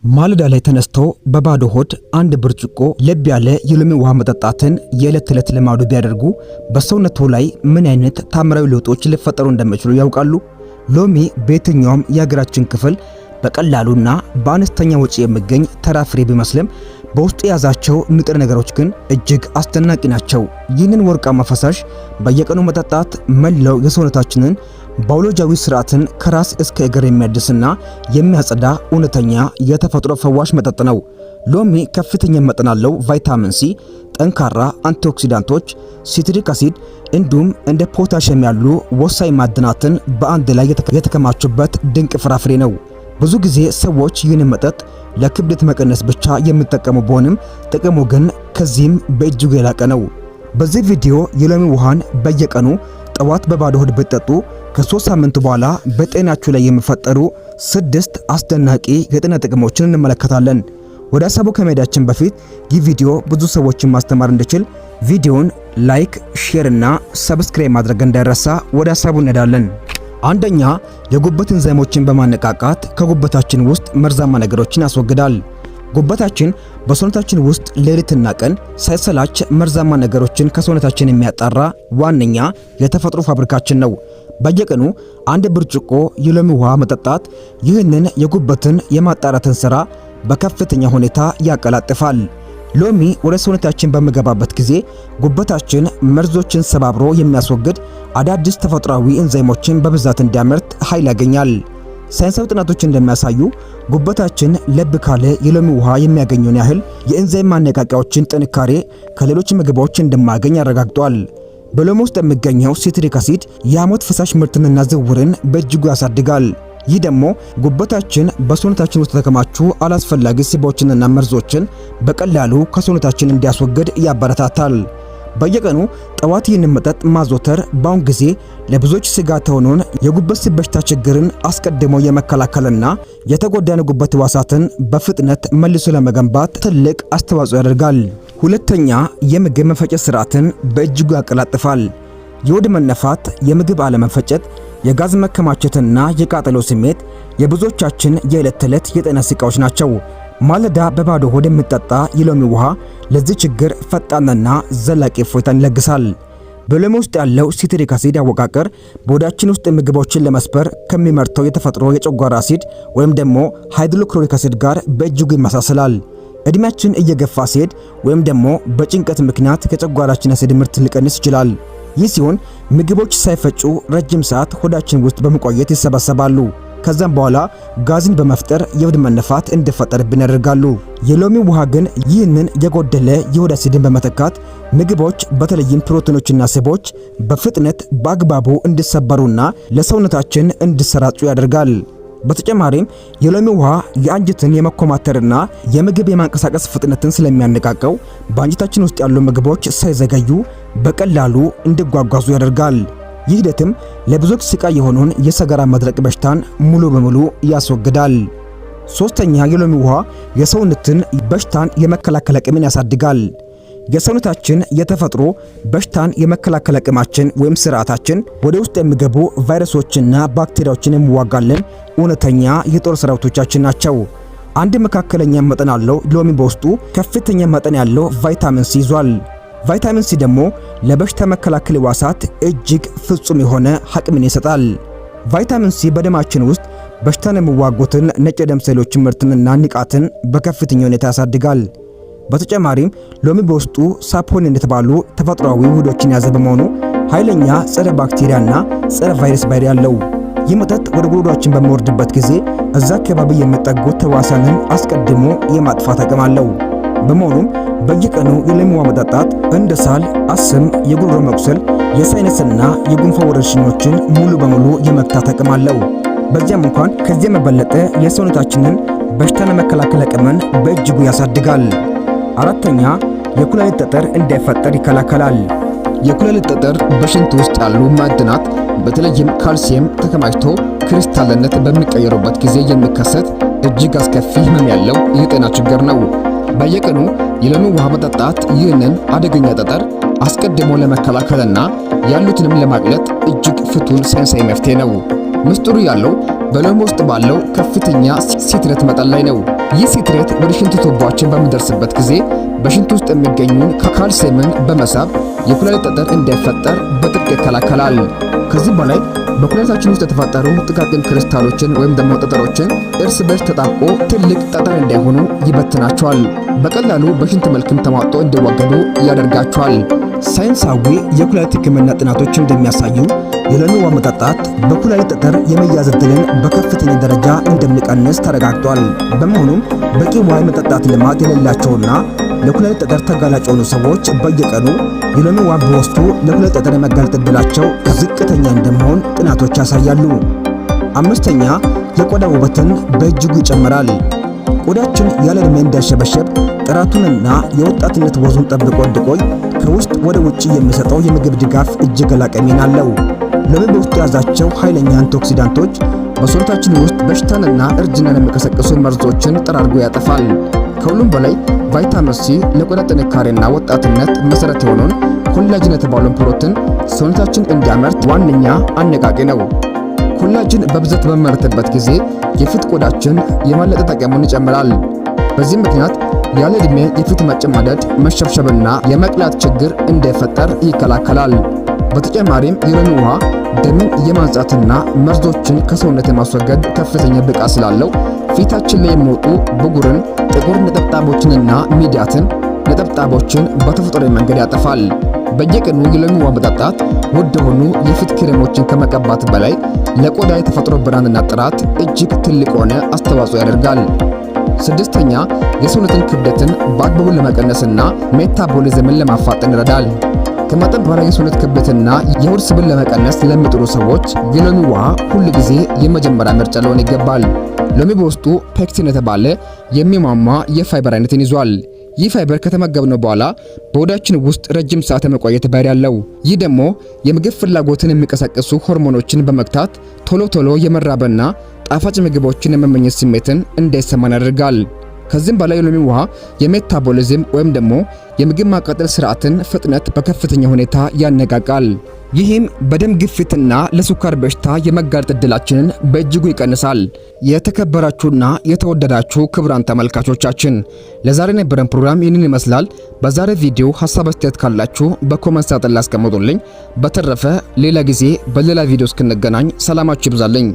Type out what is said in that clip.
ማለዳ ላይ ተነስቶ በባዶ ሆድ አንድ ብርጭቆ ለብ ያለ የሎሚ ውሃ መጠጣትን የዕለት ተዕለት ልማዱ ቢያደርጉ በሰውነቱ ላይ ምን አይነት ታምራዊ ለውጦች ሊፈጠሩ እንደሚችሉ ያውቃሉ? ሎሚ በየትኛውም የሀገራችን ክፍል በቀላሉና በአነስተኛ ወጪ የሚገኝ ተራ ፍሬ ቢመስልም በውስጡ የያዛቸው ንጥረ ነገሮች ግን እጅግ አስደናቂ ናቸው። ይህንን ወርቃማ ፈሳሽ በየቀኑ መጠጣት መላው የሰውነታችንን ባዮሎጂያዊ ስርዓትን ከራስ እስከ እግር የሚያድስና የሚያጸዳ እውነተኛ የተፈጥሮ ፈዋሽ መጠጥ ነው። ሎሚ ከፍተኛ መጠን ያለው ቫይታሚን ሲ፣ ጠንካራ አንቲኦክሲዳንቶች፣ ሲትሪክ አሲድ እንዲሁም እንደ ፖታሽየም ያሉ ወሳኝ ማዕድናትን በአንድ ላይ የተከማቹበት ድንቅ ፍራፍሬ ነው። ብዙ ጊዜ ሰዎች ይህንን መጠጥ ለክብደት መቀነስ ብቻ የሚጠቀሙ ቢሆንም ጥቅሙ ግን ከዚህም በእጅጉ የላቀ ነው። በዚህ ቪዲዮ የሎሚ ውሃን በየቀኑ ጠዋት በባዶ ሆድ ብትጠጡ ከ3 ሳምንት በኋላ በጤናችሁ ላይ የሚፈጠሩ 6 አስደናቂ የጤና ጥቅሞችን እንመለከታለን። ወደ ሀሳቡ ከመሄዳችን በፊት ይህ ቪዲዮ ብዙ ሰዎችን ማስተማር እንዲችል ቪዲዮውን ላይክ፣ ሼር እና ሰብስክራይብ ማድረግ እንዳይረሳ። ወደ ሀሳቡ እንሄዳለን። አንደኛ፣ የጉበት ኤንዛይሞችን በማነቃቃት ከጉበታችን ውስጥ መርዛማ ነገሮችን ያስወግዳል። ጉበታችን በሰውነታችን ውስጥ ሌሊትና ቀን ሳይሰላች መርዛማ ነገሮችን ከሰውነታችን የሚያጣራ ዋነኛ የተፈጥሮ ፋብሪካችን ነው። በየቀኑ አንድ ብርጭቆ የሎሚ ውሃ መጠጣት ይህንን የጉበትን የማጣራትን ሥራ በከፍተኛ ሁኔታ ያቀላጥፋል። ሎሚ ወደ ሰውነታችን በሚገባበት ጊዜ ጉበታችን መርዞችን ሰባብሮ የሚያስወግድ አዳዲስ ተፈጥሯዊ ኤንዛይሞችን በብዛት እንዲያመርት ኃይል ያገኛል። ሳይንሳዊ ጥናቶች እንደሚያሳዩ ጉበታችን ለብ ካለ የሎሚ ውሃ የሚያገኘውን ያህል የኤንዛይም ማነቃቂያዎችን ጥንካሬ ከሌሎች ምግቦች እንደማያገኝ አረጋግጧል። በሎሚ ውስጥ የሚገኘው ሲትሪክ አሲድ የሐሞት ፈሳሽ ምርትንና ዝውውርን በእጅጉ ያሳድጋል። ይህ ደግሞ ጉበታችን በሰውነታችን ውስጥ የተከማቹ አላስፈላጊ ስቦችንና መርዞችን በቀላሉ ከሰውነታችን እንዲያስወግድ ያበረታታል። በየቀኑ ጠዋት ይህንን መጠጥ ማዘውተር በአሁን ጊዜ ለብዙዎች ስጋት የሆነውን የጉበት ስብ በሽታ ችግርን አስቀድሞ የመከላከልና የተጎዳን ጉበት ሕዋሳትን በፍጥነት መልሶ ለመገንባት ትልቅ አስተዋጽኦ ያደርጋል። ሁለተኛ፣ የምግብ መፈጨት ስርዓትን በእጅጉ ያቀላጥፋል። የሆድ መነፋት፣ የምግብ አለመፈጨት፣ የጋዝ መከማቸትና የቃጠሎ ስሜት የብዙዎቻችን የዕለት ተዕለት የጤና ስቃዮች ናቸው። ማለዳ በባዶ ሆድ የሚጠጣ የሎሚ ውሃ ለዚህ ችግር ፈጣንና ዘላቂ እፎይታን ይለግሳል። በሎሚ ውስጥ ያለው ሲትሪክ አሲድ አወቃቀር በሆዳችን ውስጥ ምግቦችን ለመስበር ከሚመርተው የተፈጥሮ የጨጓራ አሲድ ወይም ደግሞ ሃይድሮክሎሪክ አሲድ ጋር በእጅጉ ይመሳሰላል። እድሜያችን እየገፋ ሲሄድ ወይም ደግሞ በጭንቀት ምክንያት ከጨጓራችን አሲድ ምርት ሊቀንስ ይችላል። ይህ ሲሆን ምግቦች ሳይፈጩ ረጅም ሰዓት ሆዳችን ውስጥ በመቆየት ይሰበሰባሉ። ከዛም በኋላ ጋዝን በመፍጠር የሆድ መነፋት እንዲፈጠርብን ያደርጋሉ። የሎሚ ውሃ ግን ይህንን የጎደለ የሆድ አሲድን በመተካት ምግቦች በተለይም ፕሮቲኖችና ስቦች በፍጥነት በአግባቡ እንዲሰበሩና ለሰውነታችን እንዲሰራጩ ያደርጋል። በተጨማሪም የሎሚ ውሃ የአንጀትን የመኮማተርና የምግብ የማንቀሳቀስ ፍጥነትን ስለሚያነቃቀው በአንጀታችን ውስጥ ያሉ ምግቦች ሳይዘገዩ በቀላሉ እንዲጓጓዙ ያደርጋል። ይህ ሂደትም ለብዙዎች ስቃይ የሆነውን የሰገራ መድረቅ በሽታን ሙሉ በሙሉ ያስወግዳል። ሶስተኛ፣ የሎሚ ውሃ የሰውነትን በሽታን የመከላከል አቅምን ያሳድጋል። የሰውነታችን የተፈጥሮ በሽታን የመከላከል አቅማችን ወይም ስርዓታችን ወደ ውስጥ የሚገቡ ቫይረሶችና ባክቴሪያዎችን የሚዋጋልን እውነተኛ የጦር ሰራዊቶቻችን ናቸው። አንድ መካከለኛ መጠን ያለው ሎሚ በውስጡ ከፍተኛ መጠን ያለው ቫይታሚን ሲ ይዟል። ቫይታሚን ሲ ደግሞ ለበሽታ መከላከል ሕዋሳት እጅግ ፍጹም የሆነ አቅምን ይሰጣል። ቫይታሚን ሲ በደማችን ውስጥ በሽታን የሚዋጉትን ነጭ ደም ሴሎች ምርትንና ንቃትን በከፍተኛ ሁኔታ ያሳድጋል። በተጨማሪም ሎሚ በውስጡ ሳፖኒን የተባሉ ተፈጥሯዊ ውህዶችን ያዘ በመሆኑ ኃይለኛ ጸረ ባክቴሪያና ጸረ ቫይረስ ባህሪ ያለው ይህ መጠጥ ወደ ጉሮሮአችን በሚወርድበት ጊዜ እዛ አካባቢ የሚጠጉት ተዋሲያንን አስቀድሞ የማጥፋት አቅም አለው። በመሆኑም በየቀኑ የሎሚ ውሃ መጠጣት እንደ ሳል፣ አስም፣ የጉሮሮ መቁሰል፣ የሳይነስና የጉንፋን ወረርሽኞችን ሙሉ በሙሉ የመግታት አቅም አለው። በዚያም እንኳን ከዚያም የበለጠ የሰውነታችንን በሽታን መከላከል አቅምን በእጅጉ ያሳድጋል። አራተኛ፣ የኩላሊት ጠጠር እንዳይፈጠር ይከላከላል። የኩላሊት ጠጠር በሽንት ውስጥ ያሉ ማዕድናት በተለይም ካልሲየም ተከማችቶ ክሪስታልነት በሚቀየሩበት ጊዜ የሚከሰት እጅግ አስከፊ ህመም ያለው የጤና ችግር ነው። በየቀኑ የሎሚ ውሃ መጠጣት ይህንን አደገኛ ጠጠር አስቀድሞ ለመከላከልና ያሉትንም ለማቅለጥ እጅግ ፍቱን ሳይንሳዊ መፍትሄ ነው። ምስጢሩ ያለው በሎሚ ውስጥ ባለው ከፍተኛ ሲትሬት መጠን ላይ ነው። ይህ ሲትሬት ወደ ሽንት ቱቦአችን በሚደርስበት ጊዜ በሽንት ውስጥ የሚገኙን ካልሲየምን በመሳብ የኩላሊት ጠጠር እንዳይፈጠር በጥብቅ ይከላከላል። ከዚህ በላይ በኩላሊታችን ውስጥ የተፈጠሩ ጥቃቅን ክሪስታሎችን ወይም ደግሞ ጠጠሮችን እርስ በርስ ተጣብቆ ትልቅ ጠጠር እንዳይሆኑ ይበትናቸዋል። በቀላሉ በሽንት መልክም ተሟጦ እንዲወገዱ ያደርጋቸዋል። ሳይንሳዊ የኩላሊት ሕክምና ጥናቶች እንደሚያሳዩ የሎሚ ውሃ መጠጣት በኩላሊት ጠጠር የመያዝ ዕድልን በከፍተኛ ደረጃ እንደሚቀንስ ተረጋግጧል። በመሆኑም በቂ ውሃ የመጠጣት ልማድ የሌላቸውና ለኩላሊት ጠጠር ተጋላጭ የሆኑ ሰዎች በየቀኑ የሎሚ ውሃ ቢወስዱ ለኩላሊት ጠጠር የመጋለጥ ዕድላቸው ዝቅተኛ እንደሚሆን ጥናቶች ያሳያሉ። አምስተኛ የቆዳ ውበትን በእጅጉ ይጨምራል። ቆዳችን ያለ ዕድሜ እንዳይሸበሸብ ጥራቱንና የወጣትነት ወዙን ጠብቆ እንዲቆይ ከውስጥ ወደ ውጭ የሚሰጠው የምግብ ድጋፍ እጅግ የላቀ ሚና አለው። ሎሚ በውስጡ የያዛቸው ኃይለኛ አንቲኦክሲዳንቶች በሰውነታችን ውስጥ በሽታንና እርጅናን የሚቀሰቅሱ መርዞችን ጠራርጎ ያጠፋል። ከሁሉም በላይ ቫይታሚን ሲ ለቆዳ ጥንካሬና ወጣትነት መሰረት የሆነውን ኮላጅን የተባለውን ፕሮቲን ሰውነታችን እንዲያመርት ዋነኛ አነቃቂ ነው። ኮላጅን በብዛት በሚመረትበት ጊዜ የፊት ቆዳችን የማለጠጥ አቅሙን ይጨምራል። በዚህ ምክንያት ያለ ዕድሜ የፊት መጨማደድ፣ መሸብሸብና የመቅላት ችግር እንዳይፈጠር ይከላከላል። በተጨማሪም የሎሚ ውሃ ደምን የማንጻትና መርዞችን ከሰውነት የማስወገድ ከፍተኛ ብቃት ስላለው ፊታችን ላይ የሚወጡ ብጉርን፣ ጥቁር ነጠብጣቦችንና ሚዲያትን ነጠብጣቦችን በተፈጥሯዊ መንገድ ያጠፋል። በየቀኑ የሎሚ ውሃ መጠጣት ውድ የሆኑ የፊት ክሬሞችን ከመቀባት በላይ ለቆዳ የተፈጥሮ ብርሃንና ጥራት እጅግ ትልቅ የሆነ አስተዋጽኦ ያደርጋል። ስድስተኛ የሰውነትን ክብደትን በአግባቡ ለመቀነስና ሜታቦሊዝምን ለማፋጠን ይረዳል። ከመጠን በላይ የሰውነት ክብደትና የሆድ ስብን ለመቀነስ ለሚጥሩ ሰዎች የሎሚ ውሃ ሁል ጊዜ የመጀመሪያ ምርጫ ሊሆን ይገባል። ሎሚ በውስጡ ፔክቲን የተባለ የሚሟሟ የፋይበር አይነትን ይዟል። ይህ ፋይበር ከተመገብነው በኋላ በሆዳችን ውስጥ ረጅም ሰዓት የመቆየት ባህሪ ያለው። ይህ ደግሞ የምግብ ፍላጎትን የሚቀሰቅሱ ሆርሞኖችን በመግታት ቶሎ ቶሎ የመራብና ጣፋጭ ምግቦችን የመመኘት ስሜትን እንዳይሰማን ያደርጋል። ከዚህም በላይ የሎሚ ውሃ የሜታቦሊዝም ወይም ደግሞ የምግብ ማቃጠል ስርዓትን ፍጥነት በከፍተኛ ሁኔታ ያነቃቃል። ይህም በደም ግፊትና ለስኳር በሽታ የመጋለጥ ዕድላችንን በእጅጉ ይቀንሳል። የተከበራችሁና የተወደዳችሁ ክቡራን ተመልካቾቻችን ለዛሬ የነበረን ፕሮግራም ይህንን ይመስላል። በዛሬ ቪዲዮ ሐሳብ አስተያየት ካላችሁ በኮሜንት ሳጥን ላይ አስቀምጡልኝ። በተረፈ ሌላ ጊዜ በሌላ ቪዲዮ እስክንገናኝ ሰላማችሁ ይብዛልኝ።